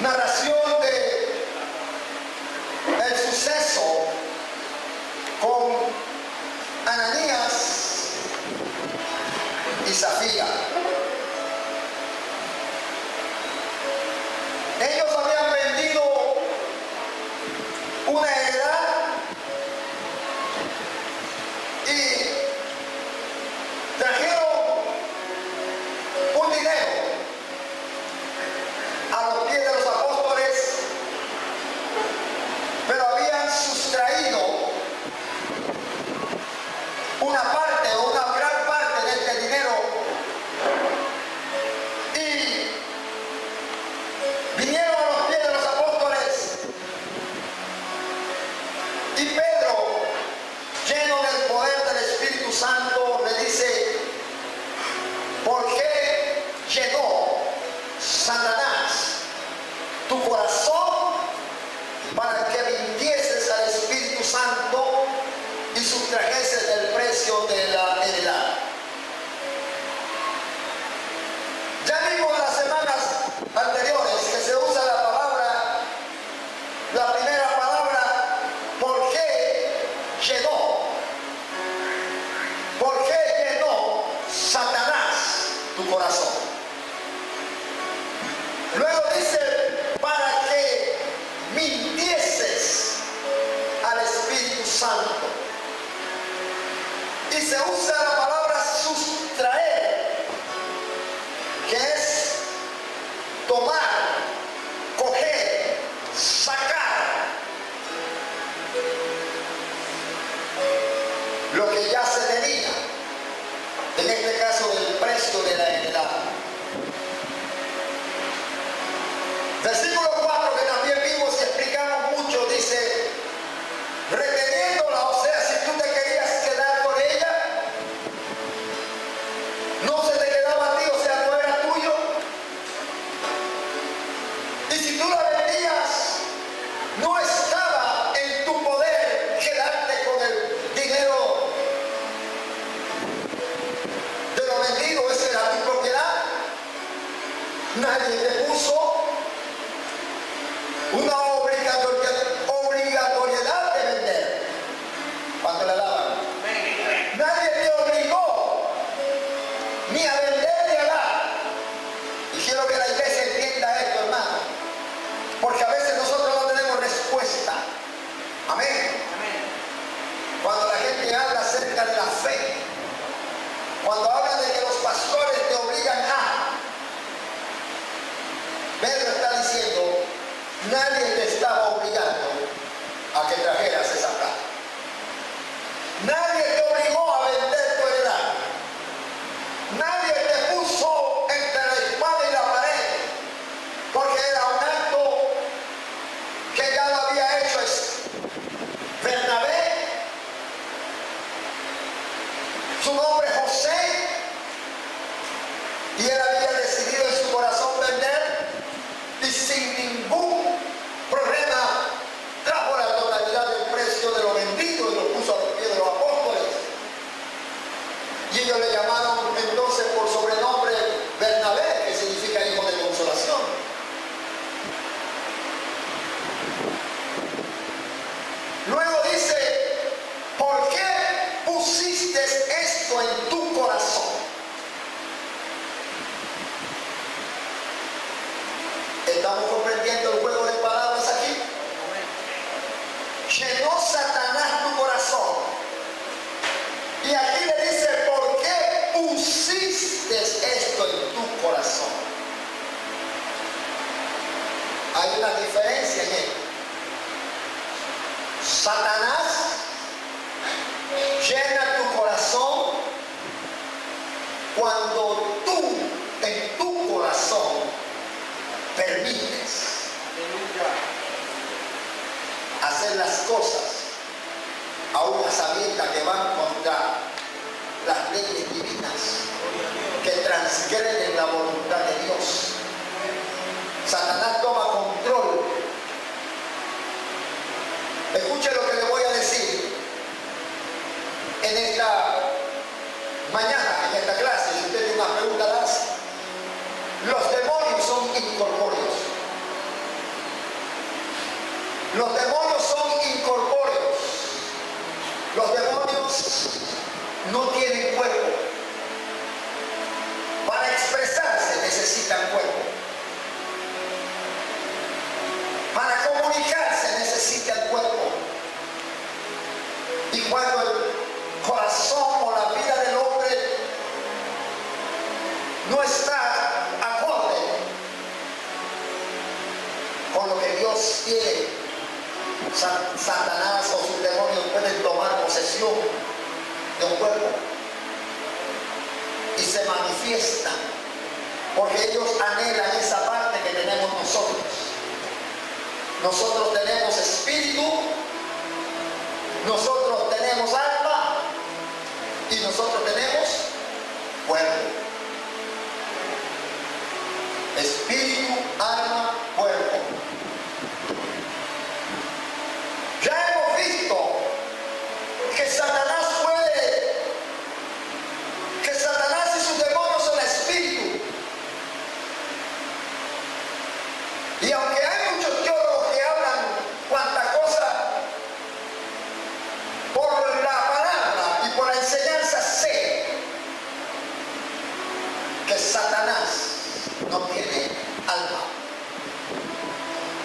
narración de el suceso con Ananías y Zafira. Ellos habían vendido una heredad y trajeron un dinero a los pies de los apóstoles, pero habían sustraído una parte o una gran parte de este dinero y vinieron a los pies de los apóstoles, y Pedro, lleno del poder del Espíritu Santo, le dice: ¿por qué llenó Satanás tu corazón para que mintieses al Espíritu Santo y sustrajeses el precio de la heredad? Ya vimos en las semanas anteriores que se usa la palabra, la primera palabra, ¿por qué llenó? ¿Por qué llenó Satanás tu corazón? Luego dice: para que mintieses al Espíritu Santo. Y se usa la palabra sustraer, que es tomar, coger, sacar lo que ya se tenía, en este caso el precio de la heredad. Versículo 4, que también vimos y explicamos mucho, dice: reteniéndola, o sea, si tú te querías quedar con ella, no se te quedaba a ti, o sea, no era tuyo. Y si tú la vendías, no estaba en tu poder quedarte con el dinero de lo vendido, esa era tu propiedad. Nadie te puso una obligatoriedad de vender cuando la daban. Nadie te obligó ni a vender ni a dar. Y quiero que la iglesia entienda esto, hermano, porque a veces nosotros no tenemos respuesta. Amén. Cuando la gente habla acerca de la fe, cuando hablan de que los pastores te obligan a, Pedro está diciendo: nadie te estaba obligando a que trajeras esa plata. Nadie te obligó a vender tu heredad. Nadie te puso entre la espada y la pared, porque era un acto que ya lo había hecho Bernabé, su nombre José, y él había decidido en su corazón vender, y sin ningún problema trajo la totalidad del precio de lo vendido y lo puso a los pies de los apóstoles. Y ellos le llamaron entonces por sobrenombre Bernabé, que significa hijo de consolación. Luego dice: ¿por qué pusiste esto en tu corazón? ¿Estamos comprendiendo el juego de palabras aquí? Llenó Satanás tu corazón. Y aquí le dice: ¿por qué pusiste esto en tu corazón? Hay una diferencia en esto. Satanás llena tu corazón cuando tú, en tu corazón, permites hacer las cosas a una sabienda que van contra las leyes divinas, que transgreden la voluntad de Dios. Satanás toma control. Escuche lo que le voy a decir en esta mañana, en esta clase. Si usted tiene una pregunta, las. Los demonios son incorpóreos. Los demonios son incorpóreos. Los demonios no tienen cuerpo. Para expresarse necesitan cuerpo. Para comunicarse necesitan cuerpo. Y cuando el corazón o la vida del hombre no está acorde con lo que Dios quiere, Satanás o sus demonios pueden tomar posesión de un cuerpo y se manifiestan, porque ellos anhelan esa parte que tenemos nosotros. Nosotros tenemos espíritu, nosotros tenemos alma y nosotros tenemos cuerpo. Espíritu, alma, cuerpo. Ya hemos visto que Satanás y sus demonios son espíritu. Y aunque hay muchos teólogos que hablan cuanta cosa por la palabra y por la enseñanza, sé que Satanás no tiene alma.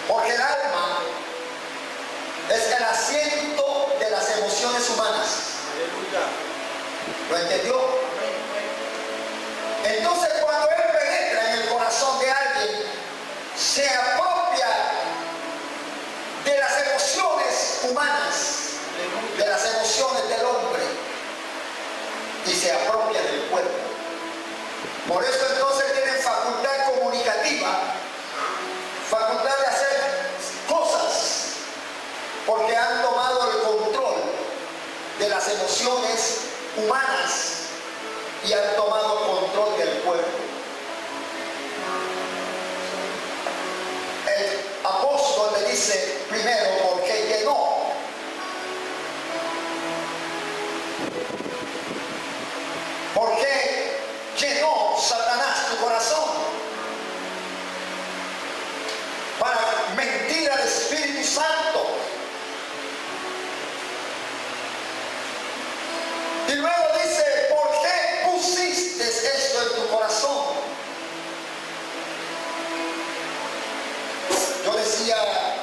Porque el alma es el asiento de las emociones humanas. Aleluya. ¿Lo entendió? Entonces cuando él penetra en el corazón de alguien, se apropia de las emociones humanas, de las emociones del hombre, y se apropia del cuerpo. Por eso entonces tienen facultad comunicativa, facultad de hacer cosas, porque han tomado el control de las emociones humanas y han tomado control del cuerpo. El apóstol le dice primero, porque llenó Satanás tu corazón para mentir al Espíritu Santo. Y luego dice, ¿por qué pusiste esto en tu corazón? Yo decía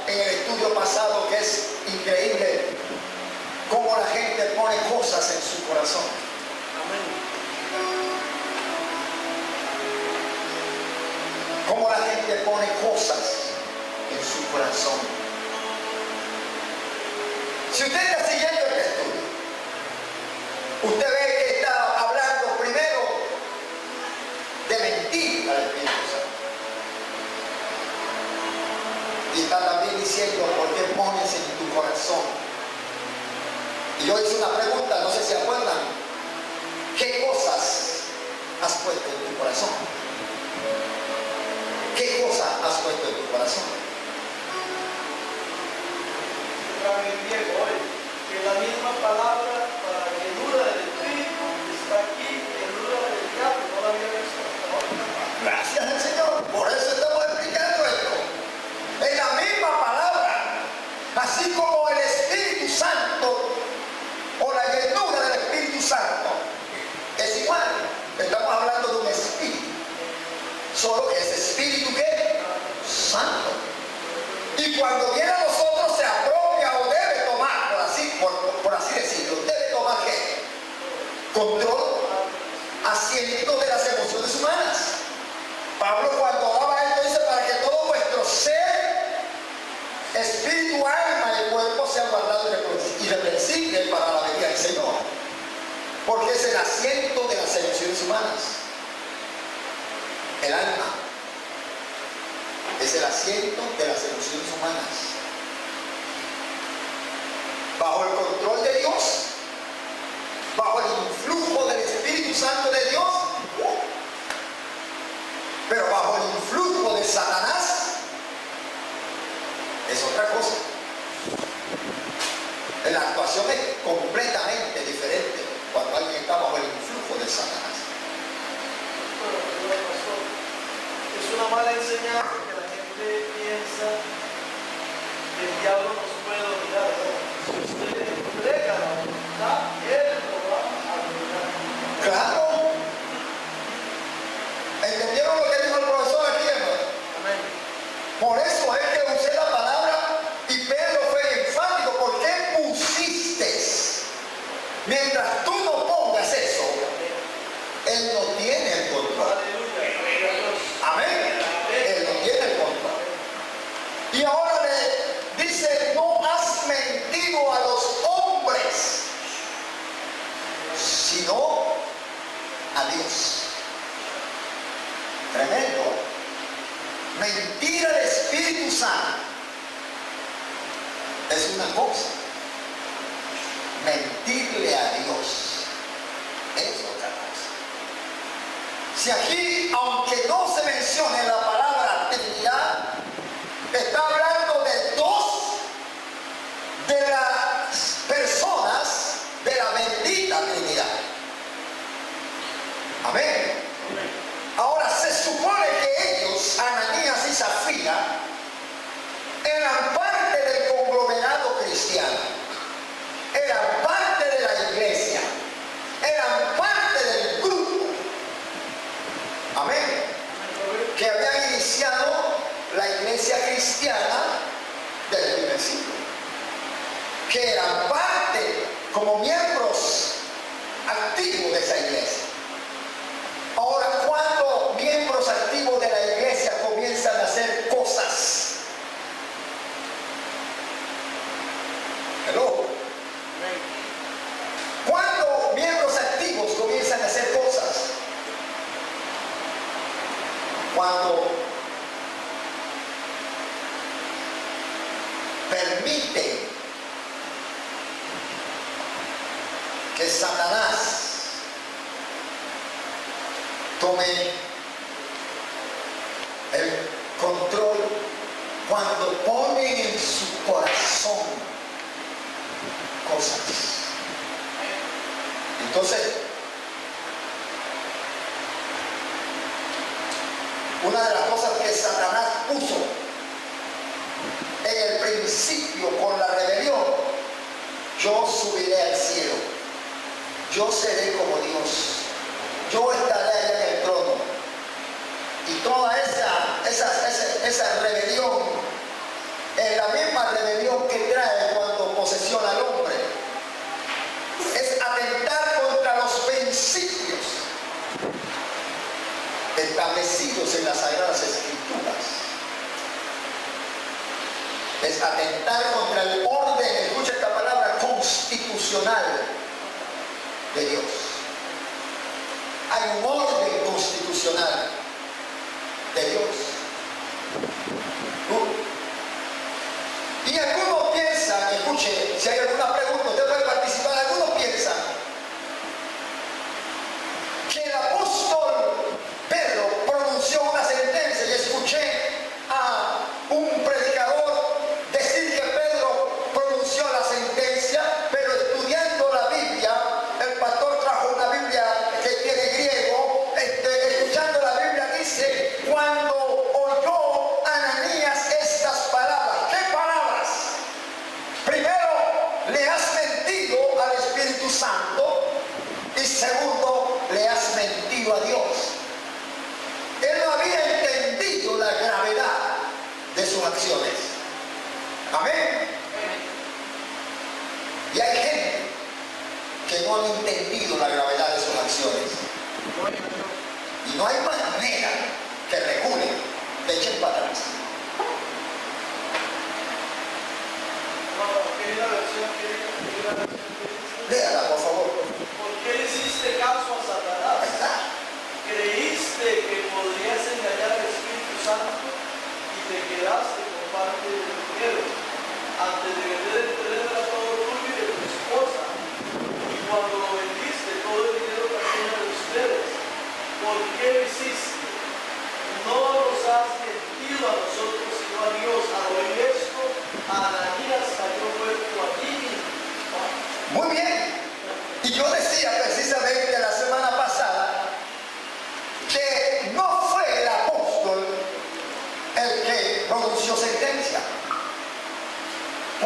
en el estudio pasado que es increíble cómo la gente pone cosas en su corazón. Amén. Cómo la gente pone cosas en su corazón. Si usted está siguiendo el estudio, usted ve que está hablando primero de mentir al Espíritu Santo. Y está también diciendo por qué pones en tu corazón. Y yo hice una pregunta, no sé si se acuerdan. ¿Qué cosas has puesto en tu corazón? ¿Qué cosa has puesto en tu corazón? Que la misma palabra para la llenura del Espíritu está aquí, llenura del diablo, no la había visto. Gracias al Señor, por eso estamos explicando esto. Es la misma palabra, así como el Espíritu Santo o la llenura del Espíritu Santo es igual. Estamos hablando de un espíritu, solo que es espíritu ¿qué? Santo. Y cuando viene a nosotros se apropia o debe tomar, por así decirlo, debe tomar ¿qué? Control, asiento de las emociones humanas. Pablo cuando hablaba esto dice, para que todo vuestro ser, espíritu, alma y cuerpo sean guardados irreprensibles para la venida del Señor. Porque es el asiento de las emociones humanas. El alma es el asiento de las emociones humanas. Bajo el control de Dios, bajo el influjo del Espíritu Santo de Dios, pero bajo el influjo de Satanás es otra cosa. La actuación es completamente diferente cuando alguien está bajo el influjo de Satanás. Es una mala enseñanza que la gente piensa el diablo nos puede dominar. Si usted entrega la voluntad, él lo va a dominar. Claro. ¿Entendieron lo que dijo el profesor aquí, hermano? Amén. Por eso es que usé la palabra y Pedro fue enfático. ¿Por qué pusiste? Mientras tú no pongas eso, Él no tiene el control. Amén. Él no tiene el control. Y ahora le dice, no has mentido a los hombres, sino a Dios. Tremendo. Mentir al Espíritu Santo es una cosa. Mentirle a Dios es otra cosa. Si aquí, aunque no se mencione la palabra Trinidad, está hablando de dos de las personas de la bendita Trinidad. Amén. Ahora se supone que ellos, Ananías y Zafira, eran parte del conglomerado cristiano, eran parte de la iglesia, eran parte del grupo, amén, que habían iniciado la iglesia cristiana del primer siglo, que eran parte como miembros activos de esa iglesia. Ahora, cuando miembros activos de la iglesia comienzan a hacer cosas, hello, cuando miembros activos comienzan a hacer cosas, cuando permiten que Satanás tome el control, cuando ponen en su corazón cosas. Entonces, una de las cosas que Satanás puso en el principio con la rebelión, yo subiré al cielo, yo seré como Dios, yo estaré allá en el trono. Y toda esa rebelión es la misma rebelión que trae cuando posesiona al hombre. Es atentar contra los principios establecidos en las Sagradas Escrituras. Es atentar contra el orden, escucha esta palabra, constitucional de Dios. Hay un orden constitucional de Dios. Y algunos piensan, escuche, si hay alguna pregunta, usted puede participar, algunos piensan que el apóstol Pedro pronunció una sentencia, y escuché a un predicador decir que Pedro pronunció la sentencia, pero estudiando la Biblia, el pastor trajo una Biblia que tiene griego, escuchando la Biblia dice, cuando oyó Ananías estas palabras. ¿Qué palabras? Primero, le has mentido al Espíritu Santo.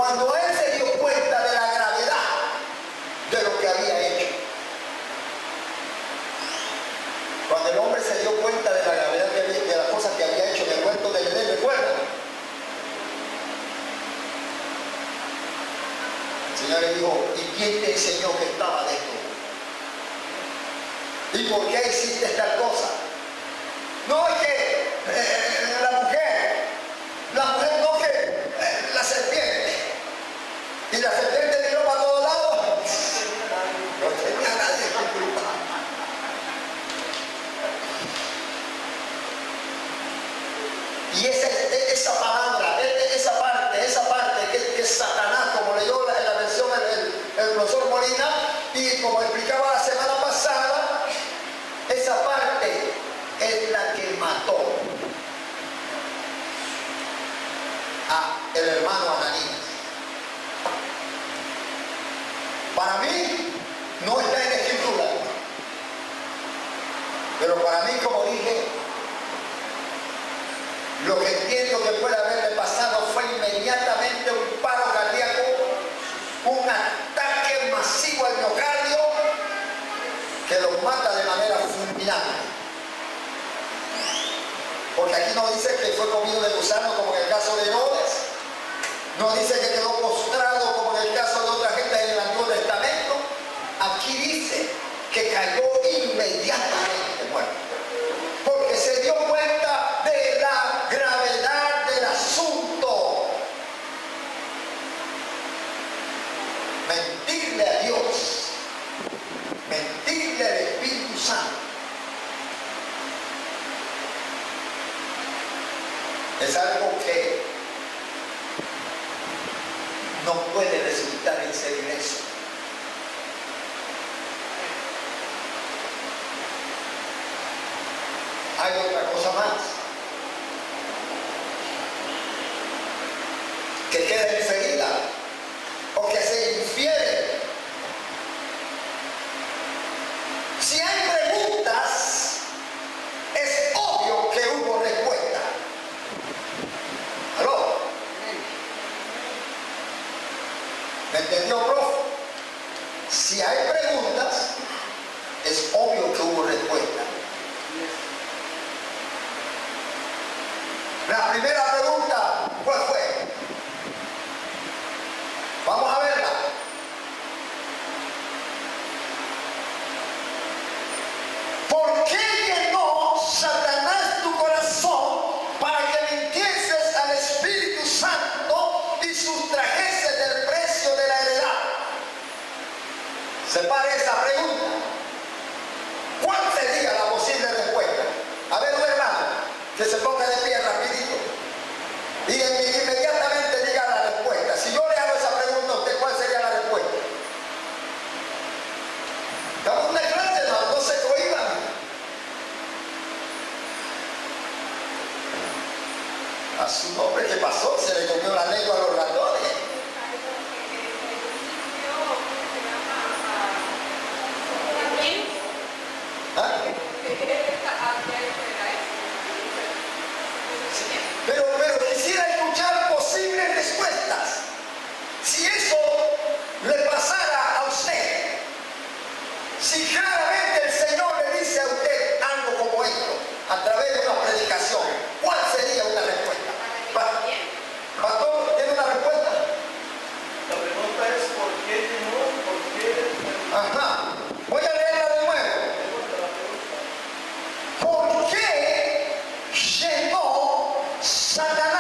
cuando él se dio cuenta de la gravedad de lo que había hecho, cuando el hombre se dio cuenta de la gravedad de las cosas que había hecho en el huerto del Edén, ¿recuerdan? El Señor le dijo, ¿y quién te enseñó que estaba desnudo? ¿Y por qué hiciste tal cosa? No, es que la mujer no, que la serpiente. Y la serpiente tiró para todos lados. No tenía nadie que culpar. Y esa palabra, esa parte que es Satanás, como leyó en la versión el profesor Molina, y como explicaba la semana pasada, esa parte es la que mató a el hermano Ananías. Para mí no está en la escritura, pero para mí, como dije, lo que entiendo que puede haberle pasado fue inmediatamente un paro cardíaco, un ataque masivo al miocardio que los mata de manera fulminante. Porque aquí no dice que fue comido de gusano como en el caso de Herodes, no dice que quedó postrado como en el caso de otra gente en el Antiguo Testamento. Aquí dice que cayó inmediatamente muerto, porque se dio cuenta de la gravedad del asunto. Mentirle a Dios, mentirle al Espíritu Santo, es algo que no puede resultar en ser eso. Hay otra cosa más que queda inferida o que se infiere. Si hay preguntas, es obvio que hubo respuesta. ¿Aló? ¿Me entendió, profe? Si hay preguntas, es obvio que hubo respuesta. La primera pregunta, ¿cuál fue? Vamos a verla. ¿Por qué llenó Satanás tu corazón para que mintieses al Espíritu Santo y sustrajeses del precio de la heredad? Separe esa pregunta. ¿Cuál sería la posible respuesta? A ver, un hermano, que se ponga de pie rapidito y inmediatamente diga la respuesta. Si yo le hago esa pregunta a usted, ¿cuál sería la respuesta? Estamos en una clase, no se cohiban. A su nombre, ¿qué pasó? Se le comió la lengua a los ratones. ¿Ah? Pero quisiera escuchar posibles respuestas. Si eso le pasara a usted, si claramente el Señor le dice a usted algo como esto, a través de una predicación, ¿cuál sería una respuesta? ¿Pastor, tiene una respuesta? La pregunta es ¿por qué no? ¿Por qué? Ajá. Voy a leerla de nuevo. ¿Por qué llenó Satanás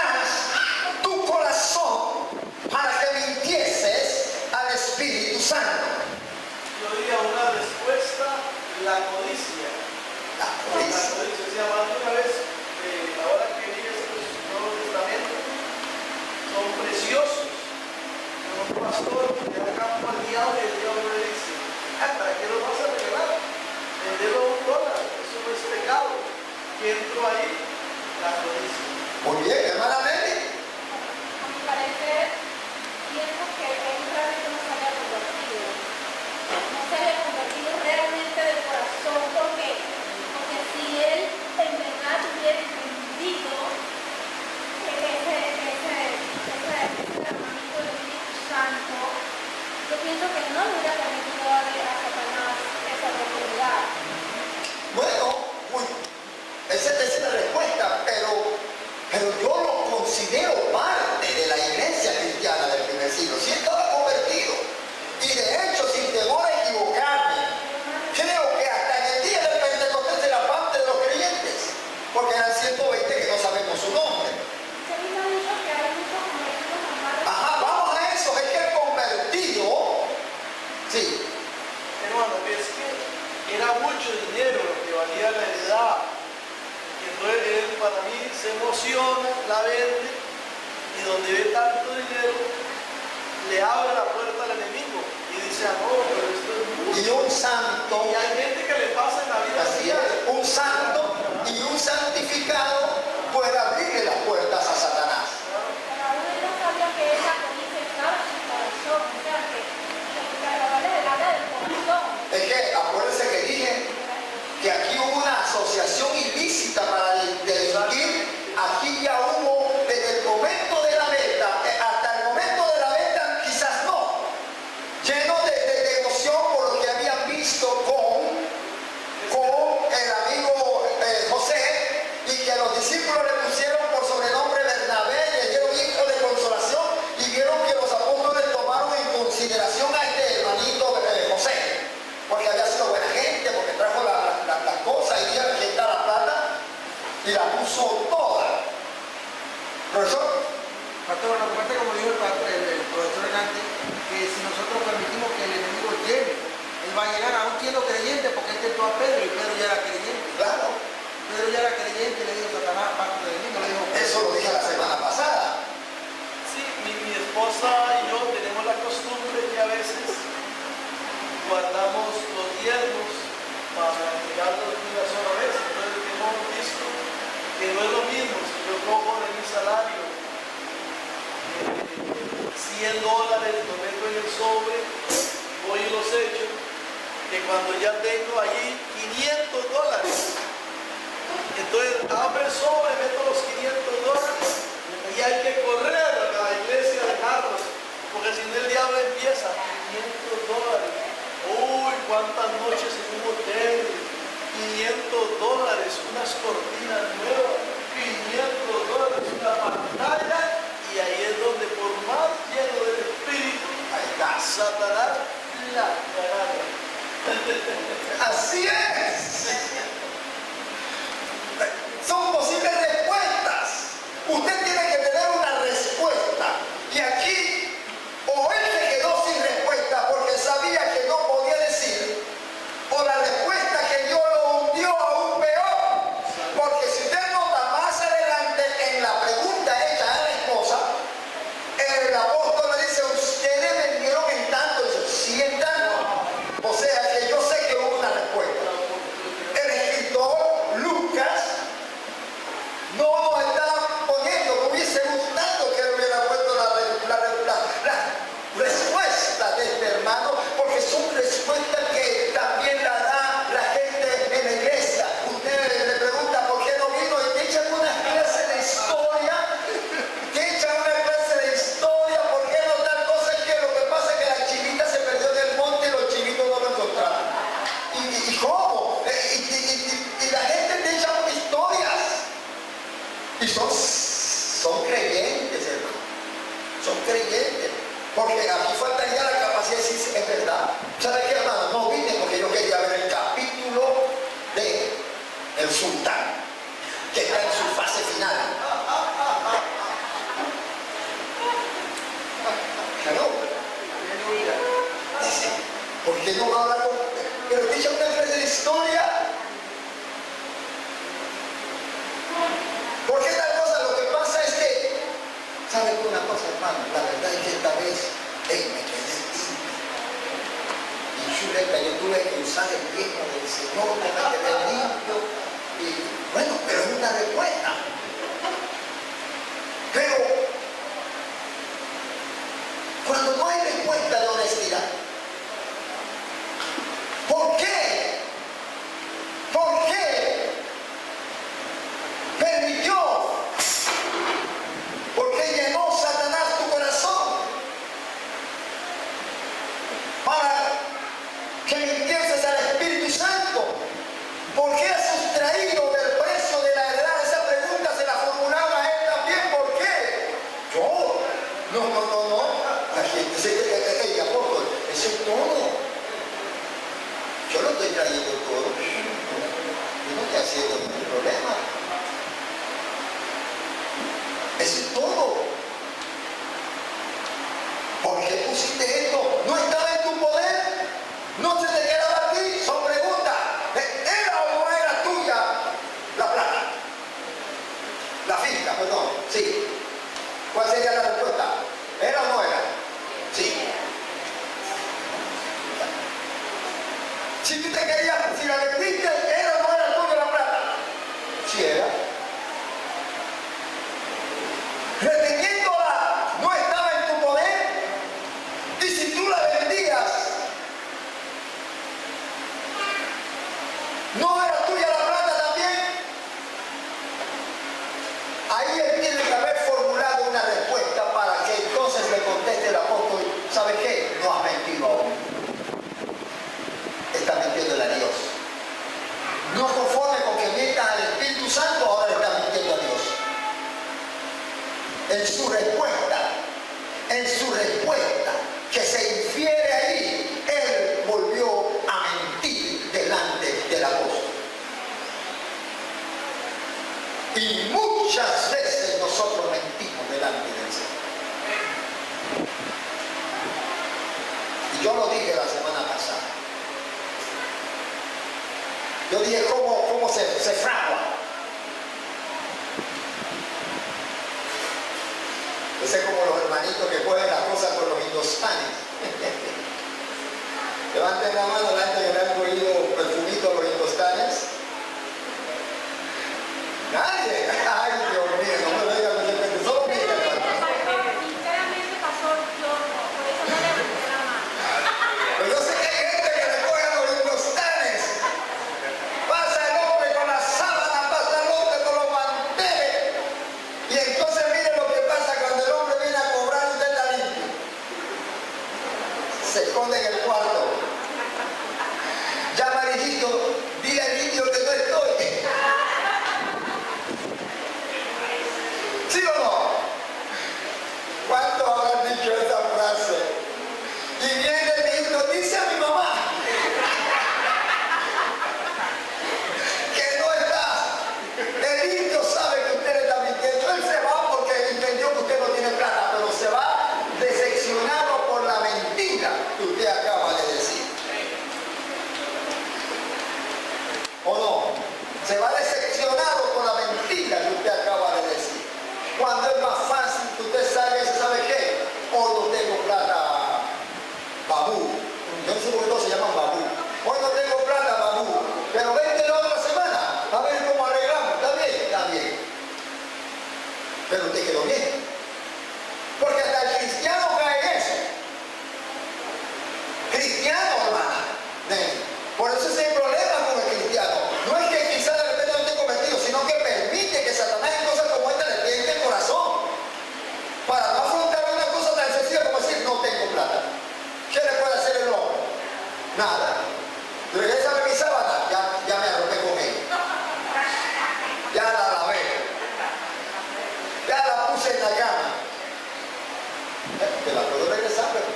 Niceo parte de la iglesia cristiana del primer siglo. Sí estaba convertido. Y de hecho, sin temor a equivocarme, creo que hasta en el día del Pentecostés era parte de los creyentes. Porque eran 120 que no sabemos su nombre. Ajá, vamos a eso. Es que el convertido, sí. Hermano, es que era mucho dinero lo que valía la heredad. Y entonces él para mí se emociona, la vende, y donde ve tanto dinero, le abre la puerta al enemigo. Y dice, ah, no, pero esto es mucho. Y un santo, Y hay gente que le pasa en la vida así así. es, un santo y un santificado puede abrirle las puertas a Satanás. Es que acuérdense que dije que aquí hubo una asociación ilícita para delinquir. Aquí ya hubo desde el momento de la venta hasta el momento de la venta, quizás no, lleno de devoción por lo que habían visto con el amigo José, y que los discípulos le pusieron por sobrenombre Bernabé, le dieron hijo de consolación, y vieron que los apóstoles tomaron en consideración a este hermanito José, porque había sido buena gente, porque trajo las cosas y dijo que está la plata, y la puso toda. Profesor, Pastor, lo que pasa es como dijo el profesor Hernández, que si nosotros permitimos que el enemigo llegue, él va a llegar aún siendo creyente, porque él tentó a Pedro y Pedro ya era creyente. claro, Pedro ya era creyente y le dijo Satanás, parte de mí, no le dijo. eso lo dije la semana pasada. Sí, mi esposa y yo tenemos la costumbre que a veces guardamos los diezmos para entregarlos de una sola vez. Entonces hemos visto que no es lo mismo si yo cojo de mi salario $100, lo meto en el sobre, voy y los echo, que cuando ya tengo allí $500. Entonces abro el sobre, meto los $500 y hay que correr a la iglesia a dejarlos, porque si no el diablo empieza, $500. Uy, cuántas noches en un hotel, $500, unas cortinas nuevas, $500, una pantalla, y ahí es donde por más lleno del espíritu, Ahí está. Satanás la agarra. Así es. Son posibles respuestas. Usted tiene que tener una respuesta. Y aquí, o él se quedó sin respuesta porque sabía que no podía decir, o la respuesta que Dios lo hundió aún peor. Porque si usted nota más adelante en la pregunta hecha a la esposa, el apóstol le dice, ustedes vendieron en tanto, y dice, sí, en tanto. O sea que yo sé que hubo una respuesta. El escritor Lucas no nos está poniendo, me hubiese gustado que él hubiera puesto la respuesta de este hermano, porque son respuestas que también la da la gente en la iglesia. Usted le pregunta por qué no vino y te echan una clase de historia, por qué no tal cosa, es que lo que pasa es que la chinita se perdió en el monte y los chinitos no lo encontraron. ¿Y cómo? Y la gente te echa historias. Y son creyentes, hermano. Son creyentes. Porque aquí faltaría la capacidad de decir, es verdad. ¿Sabe qué, hermano? No vine porque yo quería ver el capítulo de El Sultán, que está en su fase final. Claro. Dice, ¿por qué no hablar con... Pero te echa una clase de historia? ¿Por qué tal cosa? Lo que pasa es que, ¿sabes una cosa, hermano? La verdad es que esta vez, me quedé limpio. Y chuleta, yo tuve que usar el viejo del Señor, me quedé limpio. Y bueno, pero es una respuesta. Pero, cuando no hay respuesta de honestidad, ¿por qué? ¿Por qué permitió? ¿Por qué llenó Satanás tu corazón? Para que mintieses al Espíritu Santo. ¿Por qué has sustraído del precio de la heredad? Esa pregunta estoy trayendo todo. Yo no estoy haciendo ningún problema. Eso es todo. ¿Por qué pusiste esto? ¿No estaba en tu poder? ¿No se te quedaba a ti? Son preguntas. ¿Era o no era tuya la plata? La finca, perdón. Sí. ¿Cuál sería la respuesta? ¿Era o no era? Sí. Si tú te querías, si la vendiste, ¿era o no era tuya la plata? Sí era. Reteniéndola, no estaba en tu poder. Y si tú la vendías, ¿no era tuya la plata también? Ahí él tiene que haber formulado una respuesta para que entonces le conteste el apóstol, ¿sabe qué? No has mentido aún. Está mintiéndole a Dios. No conforme con que mientas al Espíritu Santo, ahora le está mintiendo a Dios. En su respuesta, que se infiere ahí, él volvió a mentir delante del apóstol. Y muchas veces nosotros mentimos delante del Señor. Y yo lo dije la semana pasada. Yo dije cómo se fragua. Ese es como los hermanitos que cogen las cosas con los hindustanes. Levanten la mano la gente que le han cogido perfumito a los hindustanes. Nadie. Ay, Dios mío, no me lo digan de repente. Solo mira, Sinceramente pasó, yo por eso no levanté la mano. pero yo sé que hay gente que le coge a los hindustanes. Pasa el hombre con la sábana, pasa el hombre con los manteles. Y entonces miren lo que pasa cuando el hombre viene a cobrar y usted está limpio. Se esconde en el cuarto. Ya amarillito, dile al indio que no estoy. ¿Sí o no? ¿Cuántos habrán dicho esa frase? Y viene el niño, dice a mi mamá que no está. El indio sabe que usted está mintiendo. Él se va porque entendió que usted no tiene plata, pero se va decepcionado por la mentira que usted acaba de decir. ¿O no? Se va decepcionado por la mentira que usted acaba de decir. Cuando es más fácil que usted ¿sabe qué? Hoy no tengo plata, babú. Yo no sé por qué todos se llaman babú. Hoy no tengo plata, babú. Pero vente la otra semana, a ver cómo arreglamos. ¿Está bien? Está bien. Pero usted quedó bien. Porque hasta el cristiano cae en eso. Cristiano, hermana. Por eso ese es el problema con el cristiano. No es que quizás de repente no esté cometido, sino que permite que Satanás en cosas como esta le tiente el corazón. Para no afrontar una cosa tan sencilla como decir, no tengo plata. ¿Qué le puede hacer el hombre? Nada. Regrésame mi sábana, ya me arropé con él. Ya la lavé. Ya la puse en la cama. Te la puedo regresar, pero...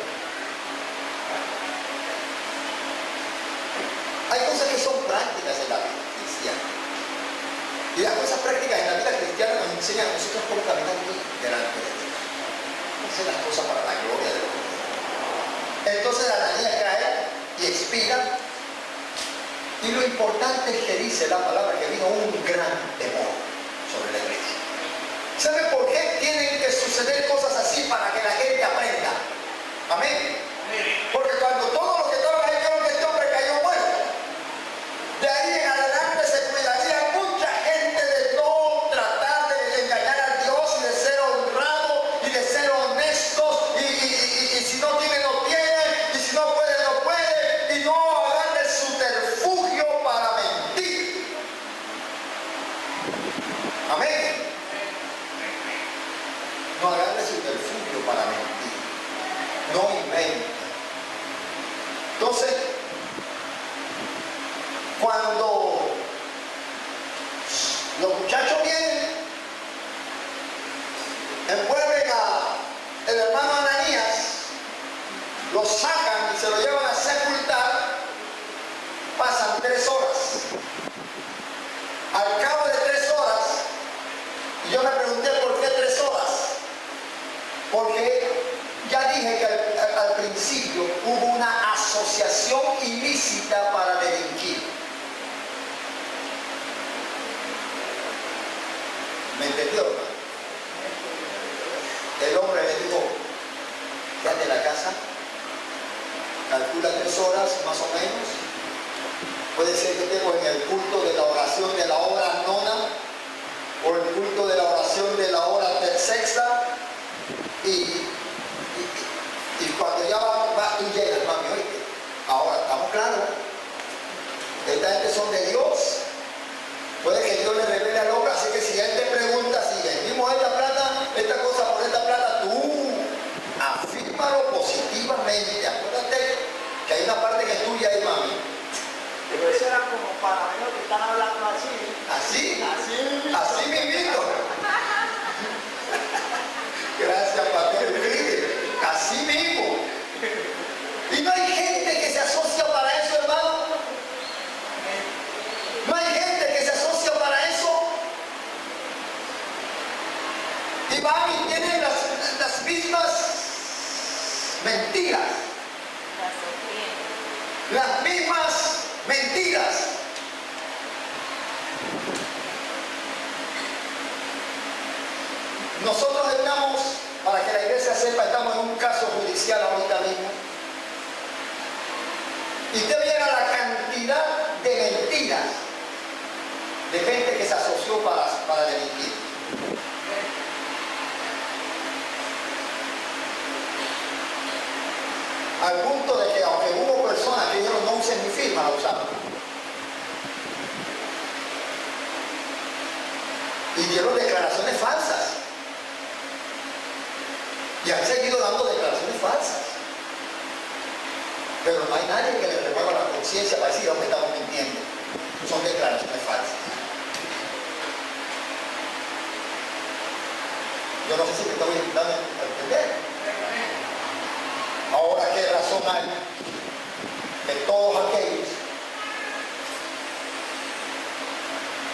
Hay cosas que son prácticas en la vida cristiana. Y las cosas prácticas en la vida cristiana nos enseñan a nosotros cómo caminar bien delante de Dios. Hacer las cosas para la gloria de Dios. Entonces Ananías cae y expira. Y lo importante es que dice la palabra que vino un gran temor sobre la iglesia. ¿Sabe por qué tienen que suceder cosas así para que la gente aprenda? Amén. Porque cuando todos los que estaban ahí vieron que este hombre cayó muerto, de ahí en adelante se cuidaría mucha gente de no tratar de engañar a Dios y de ser honrado y de ser honestos y si no tiene, no tiene, y si no puede, no puede, y no agarre subterfugio para mentir. Amén. No agarre subterfugio para mentir. No invente. Entonces, cuando los muchachos vienen, envuelven a el hermano Ananías, lo sacan y se lo llevan a sepultar, pasan 3 horas. Al cabo de 3 horas, yo me pregunté por qué 3 horas. Porque ya dije que al principio hubo una asociación ilícita para delinquir. ¿Me entendió, hermano? El hombre le dijo, ya de la casa, calcula 3 horas más o menos. Puede ser que estemos en el culto de la oración de la hora nona o el culto de la oración de la hora sexta. Y cuando ya va, tú llegas, mami, oíste. Ahora, estamos claros. Esta gente son de Dios. Puede que Dios le revele al hombre, así que si él te pregunta, si vendimos esta plata, esta cosa por esta plata, tú afírmalo positivamente. Acuérdate que hay una parte que es tuya ahí, mami. Pero eso era como para mí que están hablando así. Así, Así. así mismito. Gracias, pastor. Así mismo. Y no hay gente que se asocia para eso, hermano. No hay gente que se asocia para eso. Y van y tienen las mismas mentiras. Las mismas mentiras. Nosotros estamos, para que la iglesia sepa, estamos en un caso judicial ahorita mismo. Y usted viera la cantidad de mentiras de gente que se asoció para delinquir. Al punto de que aunque hubo personas que dijeron no usen mi firma, la usaron. Y dieron declaraciones falsas. Y han seguido dando declaraciones falsas. Pero no hay nadie que le remueva la conciencia para decir, hombre, estamos mintiendo. Son declaraciones falsas. Yo no sé si me estoy dando a entender. Ahora, ¿qué razón hay de todos aquellos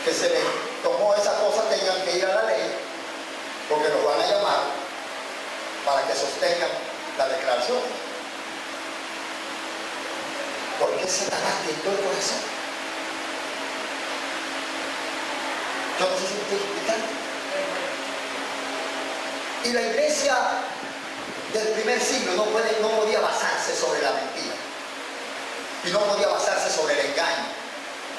que se les tomó esa cosa tengan que ir a la ley? Porque los van a llamar para que sostengan la declaración. ¿Por qué se está haciendo el corazón? Yo no sé si me estoy explicando. Y la iglesia del primer siglo no podía basarse sobre la mentira. Y no podía basarse sobre el engaño.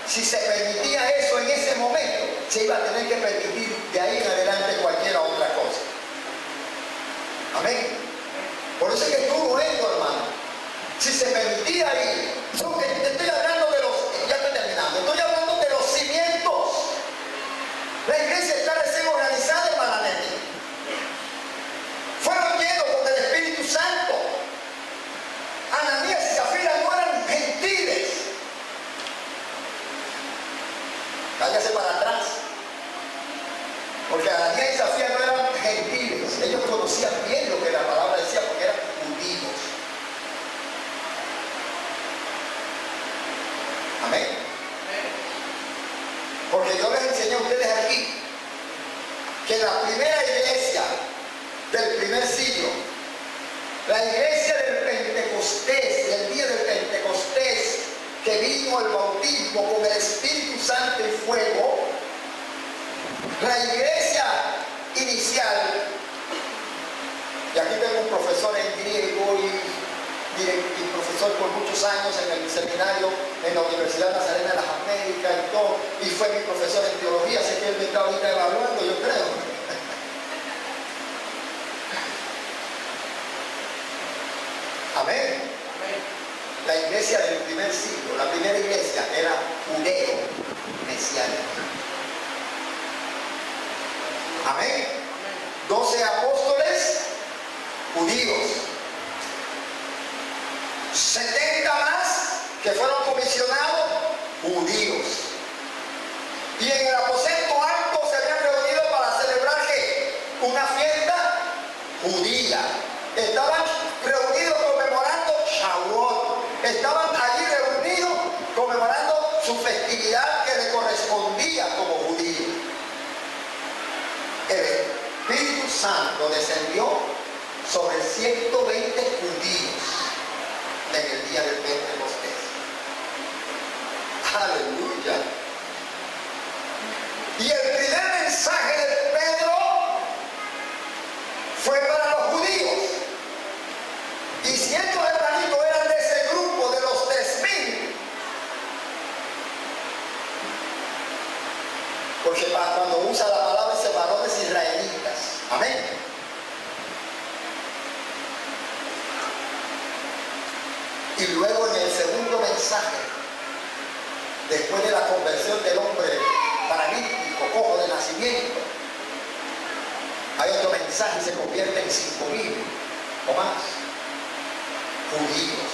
Si se permitía eso en ese momento, se iba a tener que permitir de ahí en adelante cualquier otra cosa. Amén. Por eso es que tú esto, hermano. Si se permitía ahí, te estoy hablando de los, ya estoy terminando, estoy hablando de los cimientos. La iglesia está recién organizada en Mananetti. Fueron llenos con el Espíritu Santo. Ananías y Zafira no eran gentiles. Cállase para atrás. Porque Ananías y Zafira no eran gentiles. Ellos conocían bien lo que la palabra decía porque eran judíos. Amén. Porque yo les enseñé a ustedes aquí que la primera iglesia del primer siglo, la iglesia del Pentecostés, del día del Pentecostés, que vino el bautismo con el Espíritu Santo y fuego, la iglesia inicial, y aquí tengo un profesor en griego y profesor por muchos años en el seminario en la Universidad Nazarena de las Américas y todo, y fue mi profesor en teología, así que él me está ahorita evaluando, yo creo. Amén. La iglesia del primer siglo, la primera iglesia era judeo-mesiánica. Amén. 12 apóstoles judíos. 70 más que fueron comisionados judíos. Y en el aposento alto se habían reunido para celebrar ¿qué? Una fiesta judía. Estaban reunidos conmemorando Shavuot. Estaban allí reunidos conmemorando Santo descendió sobre 120 judíos en el día del Pentecostés. Aleluya. Y el primer mensaje de Pedro fue para los judíos. Y si estos hermanitos eran de ese grupo de los 3000, porque cuando usa la palabra ese varones israelitas, amén. Y luego en el segundo mensaje, después de la conversión del hombre paralítico, cojo de nacimiento, hay otro mensaje y se convierte en 5000 o más judíos.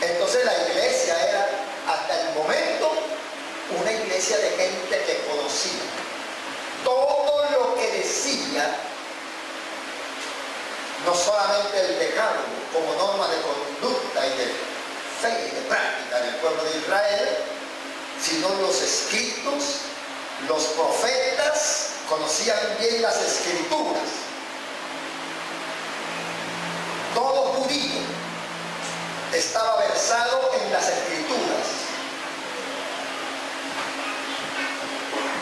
Entonces la iglesia era hasta el momento una iglesia de gente que conocía todo lo que decía, no solamente el decálogo como norma de conducta y de fe y de práctica del pueblo de Israel, sino los escritos. Los profetas conocían bien las escrituras. Todo judío estaba versado en las escrituras.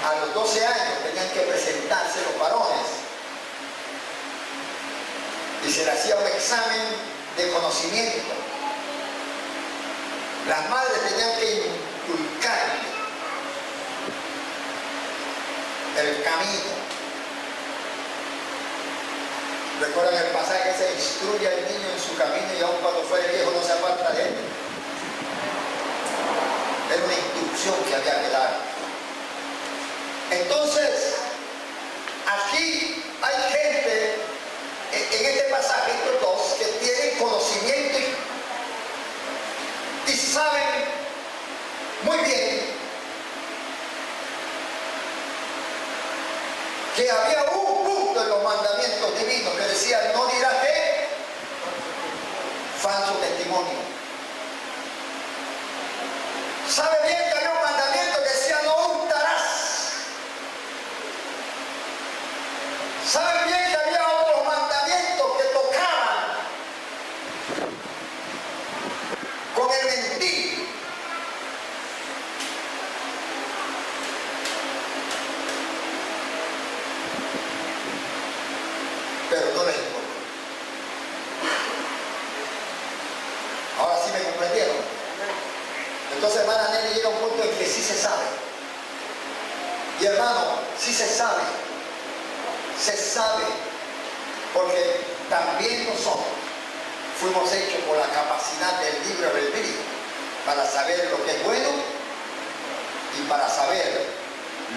A los 12 años tenían que presentarse los varones y se le hacía un examen de conocimiento. Las madres tenían que inculcarle el camino. ¿Recuerdan el pasaje que se instruye al niño en su camino y aun cuando fuere viejo no se aparta de él? Era una instrucción que había que dar. Entonces, aquí hay gente, en este pasaje, estos dos, que tienen conocimiento y saben muy bien que había un punto en los mandamientos divinos que decía: no dirás que falso testimonio. Sabe bien que había un mandamiento que decía: no hurtarás. Sabe bien que había otros mandamientos que tocaban con el mentir. Pero no les importa. Ahora sí me comprendieron. Entonces, hermana Nelly, llega un punto en que sí se sabe. Y hermano, sí se sabe. Se sabe. Porque también nosotros fuimos hechos por la capacidad del libre albedrío para saber lo que es bueno y para saber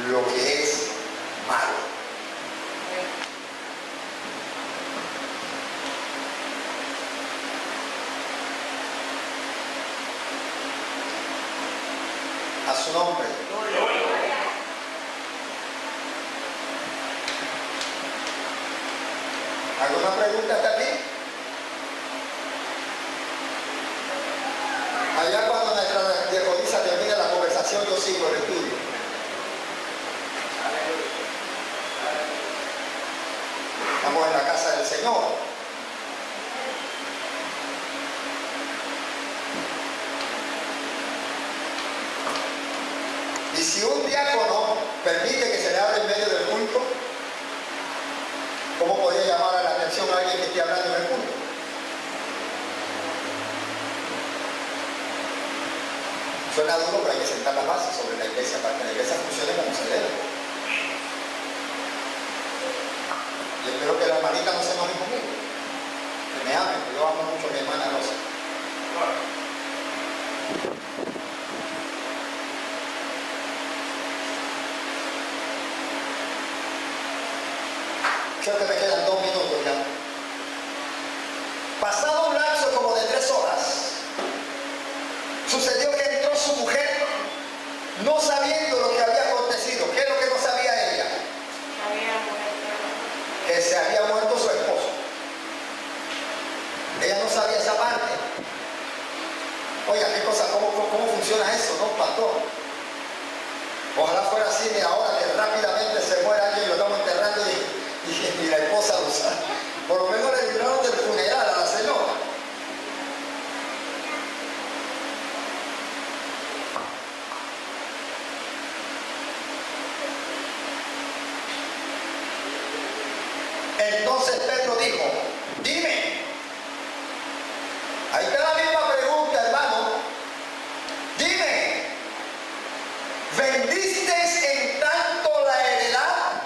lo que es malo. A su nombre. ¿Alguna pregunta hasta aquí? Allá cuando nuestra diaconisa termina la conversación, yo sigo el estudio. Estamos en la casa del Señor. Y si un diácono permite que se le hable en medio del culto, ¿cómo podría llamar a la atención a alguien que esté hablando en el culto? Suena duro, pero hay que sentar las bases sobre la iglesia para que la iglesia funcione como se debe. Y espero que la hermanita no se enoje conmigo, que me ame, que yo amo mucho a mi hermana Rosa. Creo que me quedan 2 minutos ya. Pasado un lapso como de 3 horas, sucedió que entró su mujer no sabiendo lo que había acontecido. ¿Qué es lo que no sabía ella? Que se había muerto su esposo. Ella no sabía esa parte. Oiga, qué cosa, cómo funciona eso, ¿no, pastor? Ojalá fuera así de ahora, que rápidamente se muera alguien y lo estamos enterrando y la Entonces Pedro dijo, dime, ahí está la misma pregunta, hermano, dime, ¿vendiste en tanto la heredad?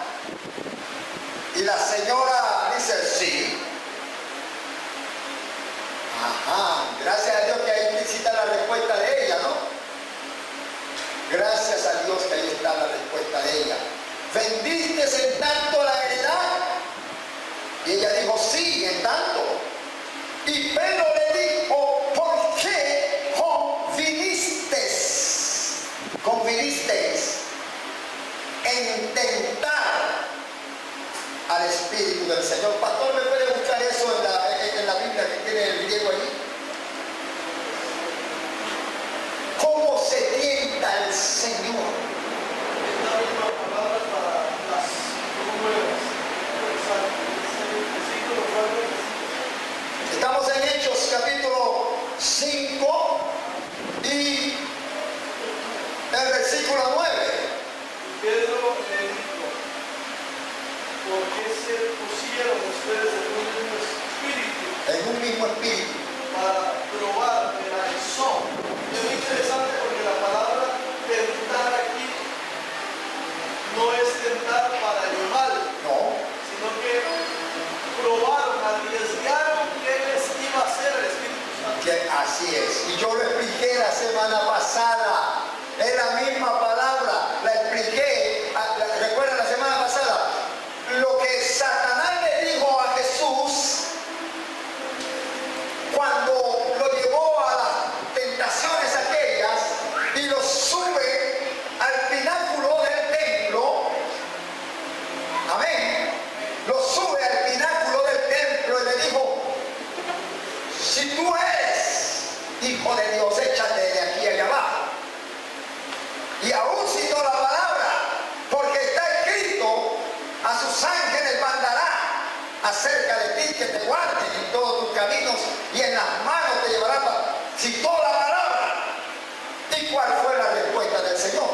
Y la señora dice, sí. Ajá, gracias a Dios que ahí implícita la respuesta de ella, ¿no? Gracias a Dios que ahí está la respuesta de ella. ¿Vendiste en tanto la heredad? Y ella dijo, sí, en tanto. Y Pedro le dijo, ¿por qué convinisteis en tentar al Espíritu del Señor? Pastor, ¿me puede buscar eso en la Biblia que tiene el griego allí? ¿Cómo se tienta el Señor? Esta misma palabra para las nuevas. Estamos en Hechos capítulo 5 y el versículo 9. Pedro le dijo, ¿por qué se pusieron ustedes En un mismo espíritu. para probar la razón? Es muy interesante porque la palabra tentar aquí no es tentar para el mal, No, sino que probaron, arriesgaron qué les iba a hacer el Espíritu Santo. que así es. Y yo lo expliqué la semana pasada. Es la misma palabra. La expliqué. ¿Recuerdan la semana pasada? Lo que Satanás le dijo a Jesús cuando lo llevó a las tentaciones aquellas y lo sube al pináculo del templo. Amén. Lo sube al pináculo del templo y le dijo, si tú eres hijo de Dios, échate de aquí allá abajo. Y aún citó la palabra, porque está escrito, a sus ángeles mandará acerca de ti que te guarden en todos tus caminos y en las manos te llevará. Citó la palabra. ¿Y cuál fue la respuesta del Señor?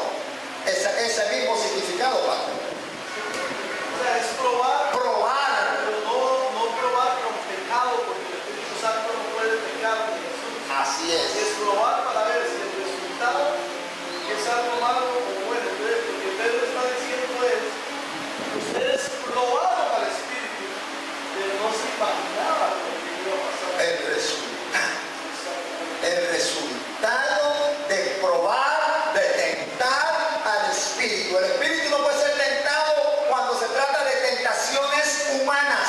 Ese mismo significado, Padre. O sea, es probar, Probar. pero no probar con pecado, porque el Espíritu Santo no puede pecar de Jesús. Así es. Es probar para ver si el resultado es algo malo o bueno. Entonces, lo que Pedro está diciendo es, ustedes probaron al Espíritu, pero no se imaginaban lo que iba a pasar. El resultado de probar, de tentar al Espíritu. El Espíritu no puede ser tentado cuando se trata de tentaciones humanas.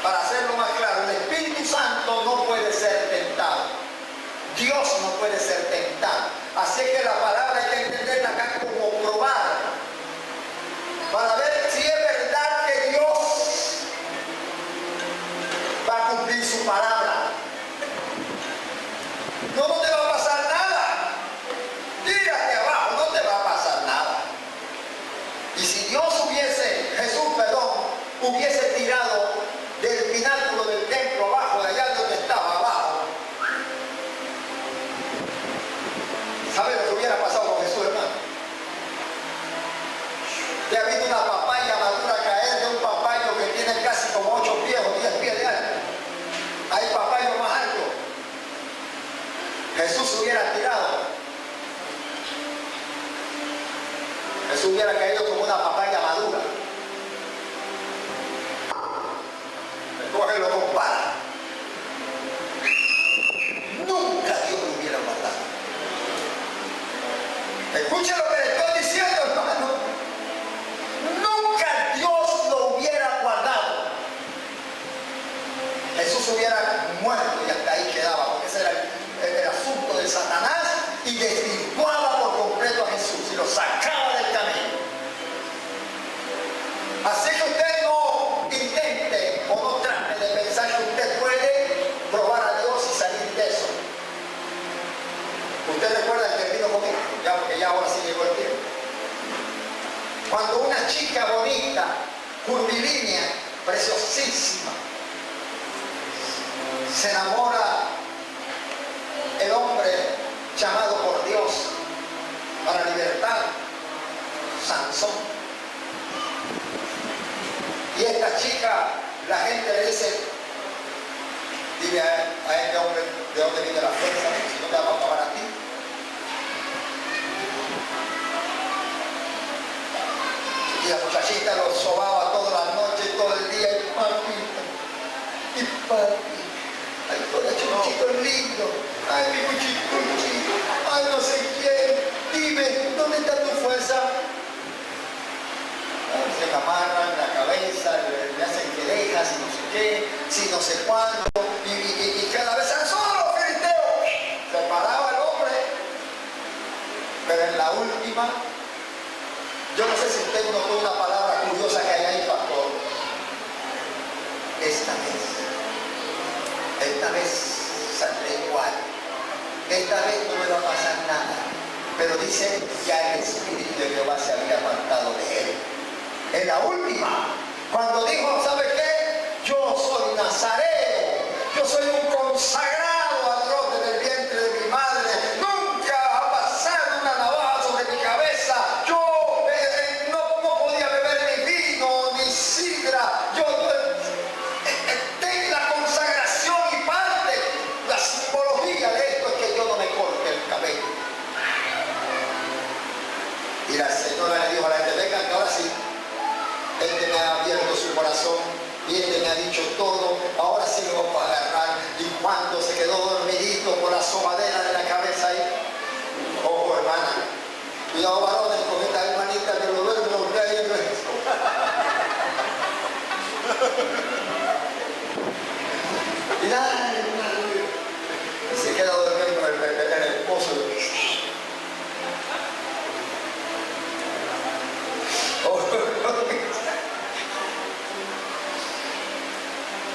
Para hacerlo más claro, el Espíritu Santo no puede ser tentado. Dios no puede ser tentado. Así que la palabra hay que entenderla acá como probar. Para ver si es verdad que Dios va a cumplir su palabra. No te va a pasar nada. Tírate abajo, no te va a pasar nada. Y si Dios hubiese tirado del pináculo del templo abajo, de allá donde estaba abajo, ¿sabe lo que hubiera pasado con Jesús, hermano? ¿Te ha visto una papaya madura caer de un papayo que tiene casi como 8 pies o 10 pies de alto? Hay papayos más altos. Jesús se hubiera tirado. Jesús hubiera caído como una papaya madura. Cógelo, compara. Nunca Dios lo hubiera guardado. Escuchen lo que le estoy diciendo, hermano. Nunca Dios lo hubiera guardado. Jesús hubiera muerto y hasta ahí quedaba, porque ese era el asunto de Satanás, y desvirtuaba por completo a Jesús y lo sacaba del camino. Así que usted no intente o no trate de pensar que usted puede probar a Dios y salir de eso. Usted recuerda que vino conmigo, ya, porque ya ahora sí llegó el tiempo. Cuando una chica bonita, curvilínea, preciosísima, se enamora el hombre llamado por Dios para libertad, Sansón. Y esta chica, la gente le dice, dime a este hombre de dónde viene la fuerza, si no te vamos a pagar a ti. Y la muchachita lo sobaba toda la noche, todo el día, y papi, ay, todo chuchito lindo, ay, mi cuchicuchi, ay, no sé quién, dime, ¿dónde está tu fuerza? Se me amarran la cabeza, le hacen que dejas, y no sé qué, si no sé cuándo, y cada vez eran solo los filisteos. Se paraba el hombre, pero en la última, yo no sé si usted notó una palabra curiosa que hay ahí, pastor. Esta vez saldré igual. Esta vez no me va a pasar nada. Pero dice, ya el Espíritu de Jehová se había apartado de él. En la última, cuando dijo, ¿sabe qué? Yo soy nazareo, yo soy un consagrado al Dios desde el vientre de mi madre, nunca ha pasado una navaja sobre mi cabeza, yo no podía beber ni vino, ni sidra, yo tengo la consagración y parte, la simbología de esto es que yo no me corte el cabello. Y la señora le dijo a la gente, vengan que ahora sí, este me ha abierto su corazón y este me ha dicho todo, ahora sí lo vamos a agarrar. Y cuando se quedó dormidito con la sobadera de la cabeza ahí, ojo hermana, cuidado varones con esta hermanita que lo duerme usted ahí en el... Y nada, y se queda durmiendo en el pozo.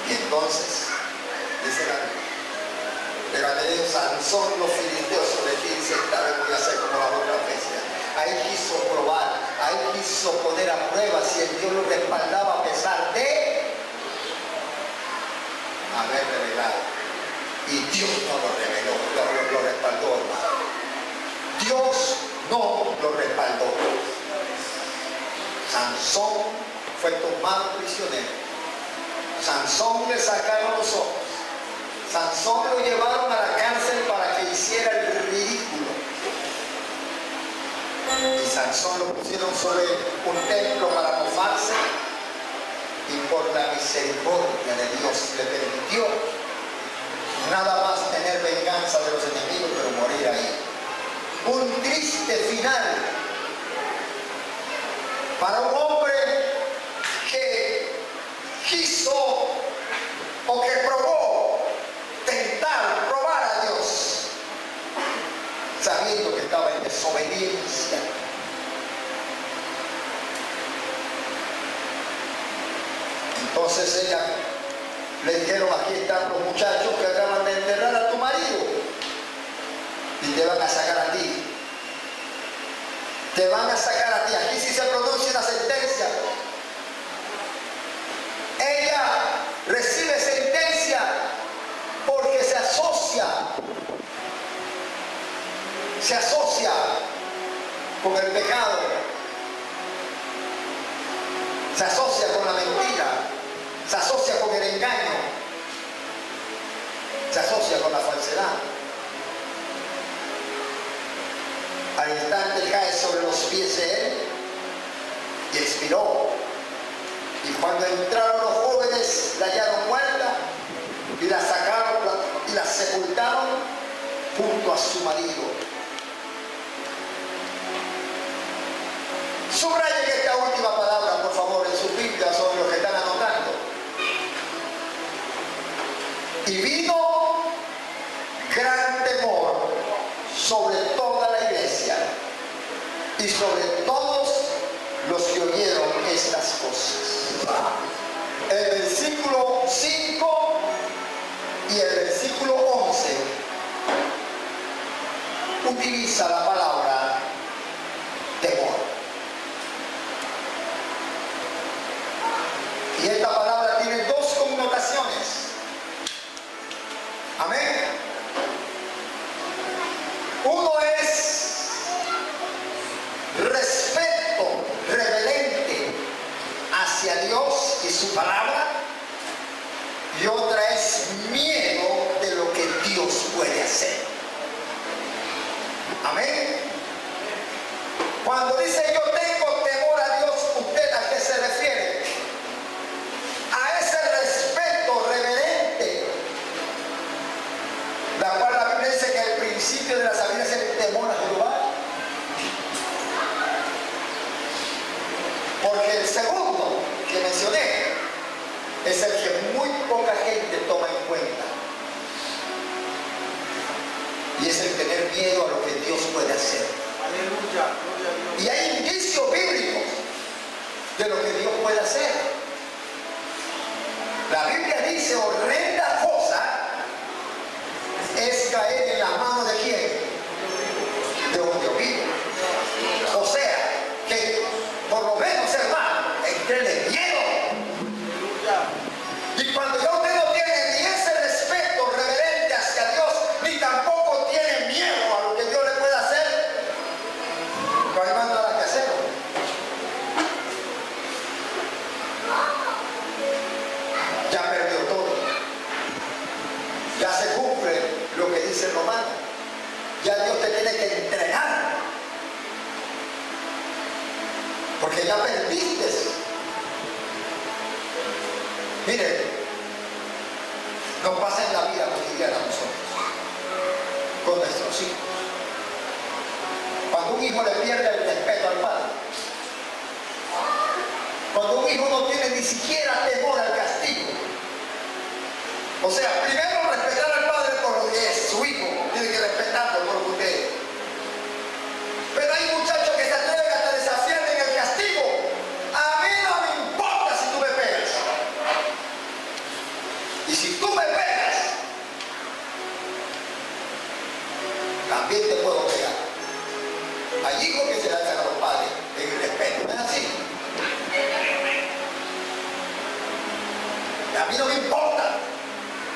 Y entonces, dice la Biblia, pero a Sansón los filisteos sobre ti, dice, esta vez voy a hacer como las otras veces. Ahí quiso probar, ahí quiso poner a prueba si el Dios lo respaldaba a pesar de haber revelado. Y Dios no lo reveló, lo respaldó, hermano. Dios no lo respaldó. Sansón fue tomado prisionero. Sansón le sacaron los ojos. Sansón lo llevaron a la cárcel para que hiciera el ridículo. Y Sansón lo pusieron sobre un templo para mofarse. Y por la misericordia de Dios le permitió nada más tener venganza de los enemigos, pero morir ahí. Un triste final para un hombre que quiso o que probó probar a Dios, sabiendo que estaba en desobediencia. Entonces ella le dijeron, aquí están los muchachos que acaban de enterrar a tu marido y te van a sacar a ti. Te van a sacar a ti. Aquí sí se pronuncia una sentencia. Ella recibe sentencia porque se asocia con el pecado, se asocia con la mentira, se asocia con el engaño, se asocia con la falsedad. Al instante cae sobre los pies de él y expiró. Y cuando entraron los jóvenes, la hallaron muerta y la sacaron y la sepultaron junto a su marido. Subrayen esta última palabra, por favor, en sus Biblias sobre lo que están anotando. Y vino gran temor sobre toda la iglesia y sobre todos los que oyeron estas cosas. El versículo 5 y el versículo 11 utiliza la palabra temor. Y esta palabra tiene dos connotaciones. Amén. Uno es respeto reverente hacia Dios y su palabra y otra es miedo de lo que Dios puede hacer. Amén. Cuando dice yo tengo temor a Dios, ¿usted a qué se refiere? A ese respeto reverente, la cual la Biblia dice que el principio de la sabiduría es el temor a Jehová. Porque el segundo que mencioné es el que muy poca gente toma en cuenta. Y es el tener miedo a lo que Dios puede hacer. Aleluya, gloria a Dios. Y hay indicios bíblicos de lo que Dios puede hacer. La Biblia dice, horrenda cosa es caer en las manos de quién? De un Dios vivo. O sea, que por lo menos, hermano, entrele miedo. Y cuando ya usted no tiene ni ese respeto reverente hacia Dios, ni tampoco tiene miedo a lo que Dios le puede hacer, no hay más nada que hacer. Ya perdió todo. Ya se cumple lo que dice el Romano. Ya Dios te tiene que entregar. Porque ya perdiste. Mire, nos pasa en la vida cotidiana a nosotros, con nuestros hijos. Cuando un hijo le pierde el respeto al padre, cuando un hijo no tiene ni siquiera temor al castigo, o sea, primero respetar al padre por lo que es su hijo, tiene que respetarlo por lo que usted es. Pero hay muchachos que se atreven hasta desafiarme en el castigo. A mí no me importa si tú me pegas. Y si tú me pegas, también te puedo pegar. Hay hijos que se lanzan a los padres en el respeto, ¿no es así? Y a mí no me importa.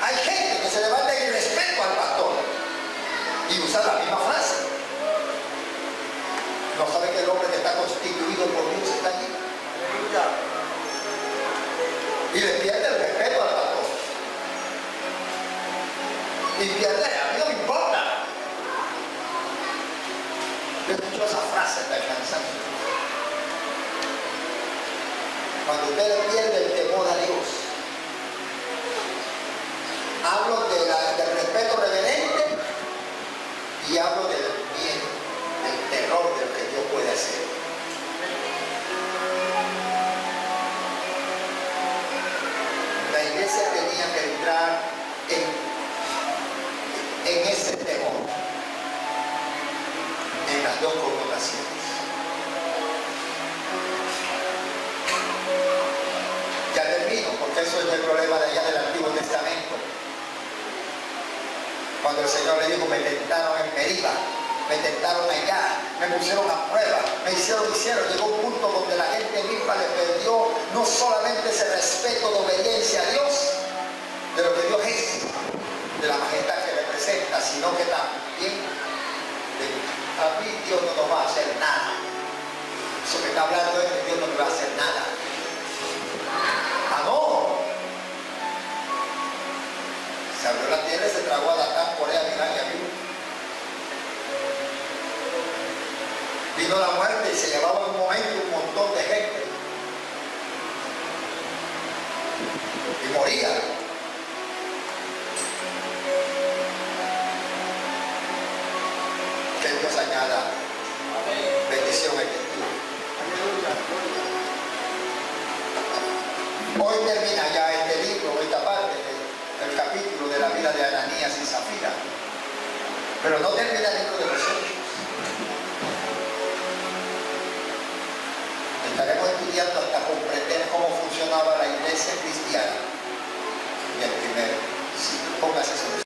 Hay gente que se levanta en el respeto al pastor y usa la misma frase. No sabe que el hombre que está constituido por Dios está allí. Y le pierde el respeto al pastor. Y pierde, a mí no me importa. Yo escucho esa frase tan cansante. Cuando usted le pierde el temor a Dios, hablo del respeto reverente y hablo del miedo, del terror de lo que Dios puede hacer. La iglesia tenía que entrar en ese temor, en las dos connotaciones. Ya termino, porque eso es el problema de allá del Antiguo Testamento. Cuando el Señor le dijo, me tentaron en Meriba, me tentaron allá, me pusieron a prueba, me hicieron, llegó un punto donde la gente misma le perdió no solamente ese respeto de obediencia a Dios, de lo que Dios es, de la majestad que representa, sino que también a mí Dios no nos va a hacer nada. Eso que está hablando es que Dios no me va a hacer nada. Ah, no. Se abrió la tierra y se tragó a Datán, Corea, Milán y Abiú. Vino la muerte y se llevaba en un momento un montón de gente. Y moría. Que Dios añada bendición en el día. Hoy termina ya este libro, esta parte del capítulo de la vida de Ananías y Zafira. Pero no termina el libro de los Hechos. Estaremos estudiando hasta comprender cómo funcionaba la iglesia cristiana en el primer siglo. Póngase sobre